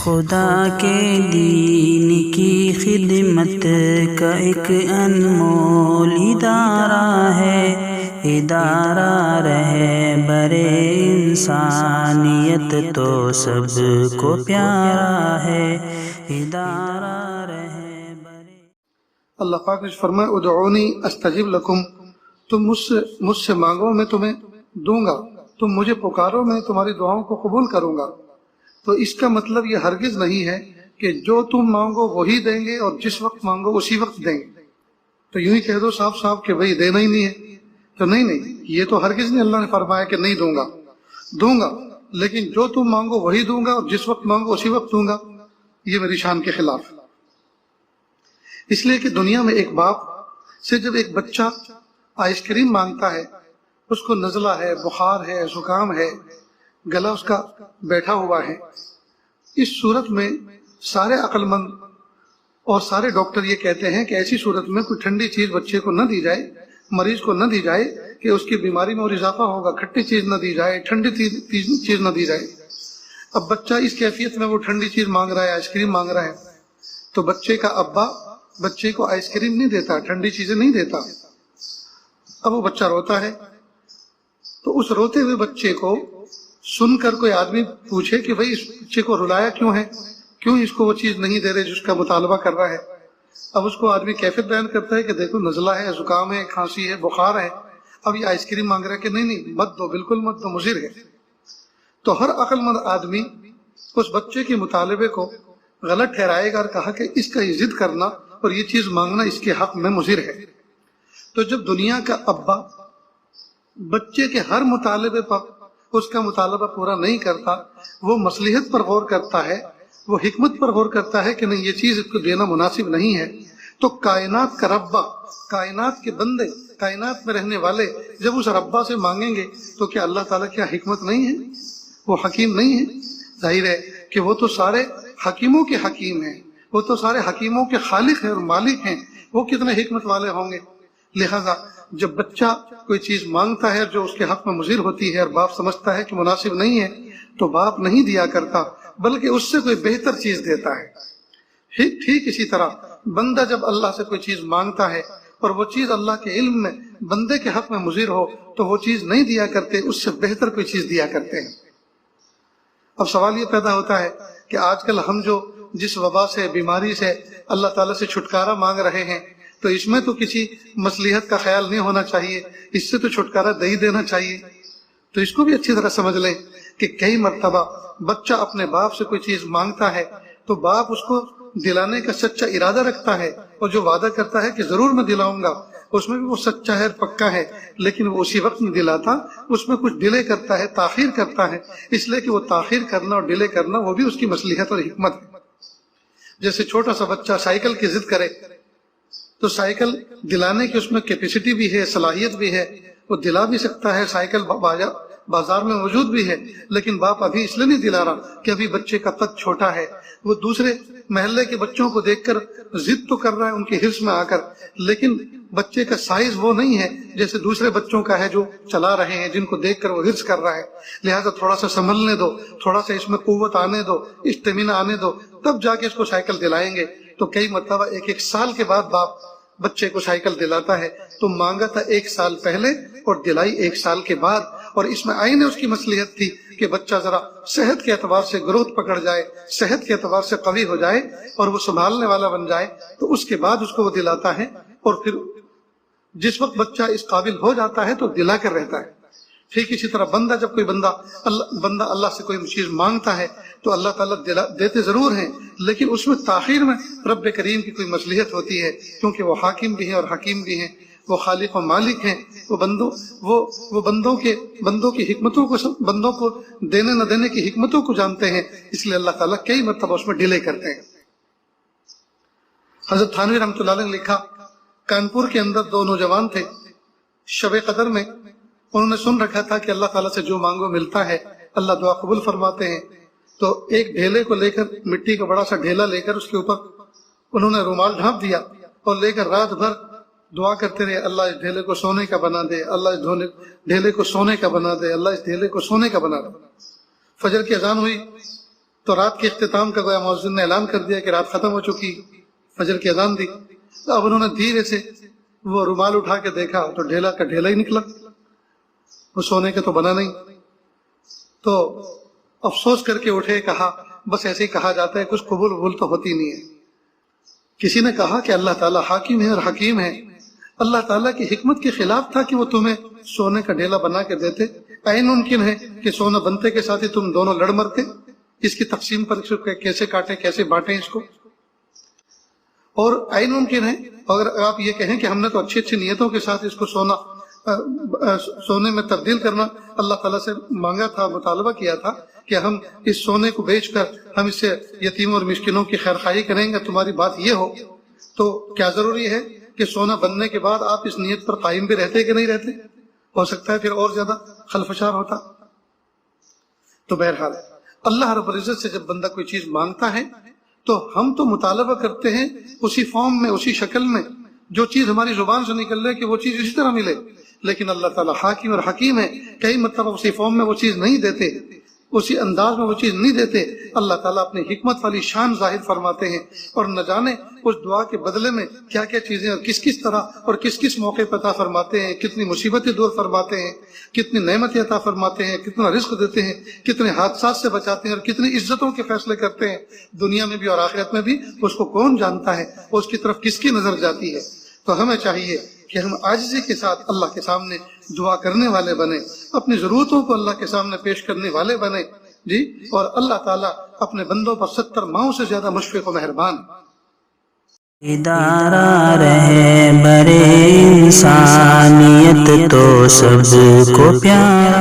خدا کے دین کی خدمت کا ایک انمول ادارہ ہے، ادارہ رہبر انسانیت تو سب کو پیارا ہے، ادارہ رہبر۔ اللہ پاک نے فرمایا ادعونی استجب لکم، تم مجھ سے مانگو میں تمہیں دوں گا، تم مجھے پکارو میں تمہاری دعاؤں کو قبول کروں گا۔ تو اس کا مطلب یہ ہرگز نہیں ہے کہ جو تم مانگو وہی دیں گے اور جس وقت مانگو اسی وقت دیں گے۔ تو یوں ہی کہہ دو صاف صاف کہ بھئی دینا ہی نہیں ہے، تو نہیں، یہ تو ہرگز نہیں اللہ نے فرمایا کہ نہیں دوں گا، لیکن جو تم مانگو وہی دوں گا اور جس وقت مانگو اسی وقت دوں گا، یہ میری شان کے خلاف۔ اس لیے کہ دنیا میں ایک باپ سے جب ایک بچہ آئس کریم مانگتا ہے، اس کو نزلہ ہے، بخار ہے، زکام ہے، گلا اس کا بیٹھا ہوا ہے، اس صورت میں سارے عقل مند اور سارے ڈاکٹر یہ کہتے ہیں کہ ایسی صورت میں کوئی ٹھنڈی چیز بچے کو نہ دی جائے، مریض کو نہ دی جائے کہ اس کی بیماری میں اور اضافہ ہوگا، کھٹی چیز نہ دی جائے، ٹھنڈی چیز نہ دی جائے۔ اب بچہ اس کیفیت میں وہ ٹھنڈی چیز مانگ رہا ہے، آئس کریم مانگ رہا ہے، تو بچے کا ابا بچے کو آئس کریم نہیں دیتا، ٹھنڈی چیزیں نہیں دیتا۔ اب وہ بچہ روتا ہے، تو اس روتے ہوئے بچے کو سن کر کوئی آدمی پوچھے کہ بھئی اس بچے کو رلایا کیوں ہے، کیوں اس کو وہ چیز نہیں دے رہے جس کا مطالبہ کر رہا ہے۔ اب اس کو آدمی کیفیت بیان کرتا ہے کہ دیکھو نزلہ ہے، زکام ہے، کھانسی ہے، بخار ہے، اب یہ آئس کریم مانگ رہا ہے کہ نہیں مت دو، بالکل مت دو، مضر ہے۔ تو ہر عقل مند آدمی اس بچے کے مطالبے کو غلط ٹھہرائے گا اور کہا کہ اس کا یہ ضد کرنا اور یہ چیز مانگنا اس کے حق میں مضر ہے۔ تو جب دنیا کا ابا بچے کے ہر مطالبے پر اس کا مطالبہ پورا نہیں کرتا، وہ مصلحت پر غور کرتا ہے، وہ حکمت پر غور کرتا ہے کہ نہیں یہ چیز اس کو دینا مناسب نہیں ہے، تو کائنات کا ربا، کائنات کے بندے، کائنات میں رہنے والے جب اس ربا سے مانگیں گے تو کیا اللہ تعالیٰ کیا حکمت نہیں ہے، وہ حکیم نہیں ہے؟ ظاہر ہے کہ وہ تو سارے حکیموں کے حکیم ہیں، وہ تو سارے حکیموں کے خالق ہیں اور مالک ہیں، وہ کتنے حکمت والے ہوں گے۔ لہذا جب بچہ کوئی چیز مانگتا ہے جو اس کے حق میں مضر ہوتی ہے اور باپ سمجھتا ہے کہ مناسب نہیں ہے، تو باپ نہیں دیا کرتا بلکہ اس سے کوئی بہتر چیز دیتا ہے۔ ٹھیک اسی طرح بندہ جب اللہ سے کوئی چیز مانگتا ہے اور وہ چیز اللہ کے علم میں بندے کے حق میں مضر ہو تو وہ چیز نہیں دیا کرتے، اس سے بہتر کوئی چیز دیا کرتے ہیں۔ اب سوال یہ پیدا ہوتا ہے کہ آج کل ہم جو جس وبا سے، بیماری سے اللہ تعالیٰ سے چھٹکارا مانگ رہے ہیں، تو اس میں تو کسی مصلحت کا خیال نہیں ہونا چاہیے، اس سے تو چھٹکارا دے ہی دینا چاہیے۔ تو اس کو بھی اچھی طرح سمجھ لیں کہ کئی مرتبہ بچہ اپنے باپ سے کوئی چیز مانگتا ہے تو باپ اس کو دلانے کا سچا ارادہ رکھتا ہے اور جو وعدہ کرتا ہے کہ ضرور میں دلاؤں گا، اس میں بھی وہ سچا ہے، پکا ہے، لیکن وہ اسی وقت نہیں دلاتا، اس میں کچھ ڈیلے کرتا ہے، تاخیر کرتا ہے، اس لیے کہ وہ تاخیر کرنا اور ڈیلے کرنا وہ بھی اس کی مصلحت اور حکمت ہے۔ جیسے چھوٹا سا بچہ سائیکل کی ضد کرے تو سائیکل دلانے کی اس میں کیپیسٹی بھی ہے، صلاحیت بھی ہے، وہ دلا بھی سکتا ہے، سائیکل بازار میں موجود بھی ہے، لیکن باپ ابھی اس لیے نہیں دلا رہا کہ ابھی بچے کا قد چھوٹا ہے، وہ دوسرے محلے کے بچوں کو دیکھ کر ضد تو کر رہا ہے ان کے حرص میں آ کر، لیکن بچے کا سائز وہ نہیں ہے جیسے دوسرے بچوں کا ہے جو چلا رہے ہیں، جن کو دیکھ کر وہ حرص کر رہا ہے۔ لہٰذا تھوڑا سا سنبھلنے دو، تھوڑا سا اس میں قوت آنے دو، اسٹیمنا آنے دو، تب جا کے اس کو سائیکل دلائیں گے۔ تو کئی مرتبہ ایک سال کے بعد باپ بچے کو سائیکل دلاتا ہے، تو مانگا تھا 1 سال پہلے اور دلائی 1 سال کے بعد، اور اس میں آئین اس کی مصلحت تھی کہ بچہ ذرا صحت کے اعتبار سے گروتھ پکڑ جائے، صحت کے اعتبار سے قوی ہو جائے اور وہ سنبھالنے والا بن جائے، تو اس کے بعد اس کو وہ دلاتا ہے، اور پھر جس وقت بچہ اس قابل ہو جاتا ہے تو دلا کر رہتا ہے۔ ٹھیک اسی طرح جب کوئی بندہ اللہ سے کوئی چیز مانگتا ہے تو اللہ تعالیٰ دیتے ضرور ہیں، لیکن اس میں تاخیر میں رب کریم کی کوئی مصلحت ہوتی ہے، کیونکہ وہ حاکم بھی ہیں اور حکیم بھی ہیں، وہ خالق و مالک ہیں، وہ بندوں کی حکمتوں کو، بندوں کو دینے نہ دینے کی حکمتوں کو جانتے ہیں، اس لیے اللہ تعالیٰ کئی مرتبہ اس میں ڈیلے کرتے ہیں۔ حضرت تھانوی رحمۃ اللہ علیہ نے لکھا، کانپور کے اندر 2 نوجوان تھے، شب قدر میں انہوں نے سن رکھا تھا کہ اللہ تعالیٰ سے جو مانگو ملتا ہے، اللہ دعا قبول فرماتے ہیں، تو ایک ڈھیلے کو لے کر، مٹی کا بڑا سا ڈھیلا لے کر اس کے اوپر انہوں نے رومال ڈھانپ دیا اور لے کر رات بھر دعا کرتے رہے، اللہ اس ڈھیلے کو سونے کا بنا دے، اللہ اس ڈھیلے کو سونے کا بنا دے، اللہ اس ڈھیلے کو سونے کا بنا دے۔ فجر کی اذان ہوئی تو رات کے اختتام کا گویا مؤذن نے اعلان کر دیا کہ رات ختم ہو چکی، فجر کی اذان دی. تو اب انہوں نے دھیرے سے وہ رومال اٹھا کے دیکھا تو ڈھیلا کا ڈھیلا ہی نکلا، وہ سونے کا تو بنا نہیں. تو افسوس کر کے اٹھے، کہا بس ایسے ہی کہا جاتا ہے، کچھ قبول تو ہوتی نہیں ہے. کسی نے کہا کہ اللہ تعالیٰ حاکم ہے اور حکیم ہے، اللہ تعالیٰ کی حکمت کے خلاف تھا کہ وہ تمہیں سونے کا ڈھیلا بنا کے دیتے. عین ممکن ہے کہ سونا بنتے کے ساتھ ہی تم دونوں لڑ مرتے، اس کی تقسیم پر کیسے کاٹیں، کیسے بانٹیں اس کو. اور عین ممکن ہے اگر آپ یہ کہیں کہ ہم نے تو اچھی اچھی نیتوں کے ساتھ اس کو سونے میں تبدیل کرنا اللہ تعالیٰ سے مانگا تھا، مطالبہ کیا تھا کہ ہم اس سونے کو بیچ کر ہم اس سے یتیموں اور مسکینوں کی خیر خواہی کریں گے، تمہاری بات یہ ہو تو کیا ضروری ہے کہ سونا بننے کے بعد آپ اس نیت پر قائم بھی رہتے کہ نہیں رہتے؟ ہو سکتا ہے پھر اور زیادہ خلفشار ہوتا. تو بہرحال اللہ رب العزت سے جب بندہ کوئی چیز مانگتا ہے تو ہم تو مطالبہ کرتے ہیں اسی فارم میں، اسی شکل میں، جو چیز ہماری زبان سے نکل رہے کہ وہ چیز اسی طرح ملے. لیکن اللہ تعالیٰ حاکم اور حکیم ہے، کئی مرتبہ اسی فارم میں وہ چیز نہیں دیتے، اسی انداز میں وہ چیز نہیں دیتے. اللہ تعالیٰ اپنی حکمت والی شان ظاہر فرماتے ہیں، اور نہ جانے اس دعا کے بدلے میں کیا کیا چیزیں اور کس کس طرح اور کس کس موقع پہ عطا فرماتے ہیں، کتنی مصیبتیں دور فرماتے ہیں، کتنی نعمتیں عطا فرماتے ہیں، کتنا رزق دیتے ہیں، کتنے حادثات سے بچاتے ہیں، اور کتنی عزتوں کے فیصلے کرتے ہیں دنیا میں بھی اور آخرت میں بھی. اس کو کون جانتا ہے، اس کی طرف کس کی نظر جاتی ہے. تو ہمیں چاہیے کہ ہم عاجزی کے ساتھ اللہ کے سامنے دعا کرنے والے بنے، اپنی ضرورتوں کو اللہ کے سامنے پیش کرنے والے بنے جی. اور اللہ تعالیٰ اپنے بندوں پر 70 ماہوں سے زیادہ مشفق و مہربان. ادارہ رہے برے انسانیت تو سب کو پیارا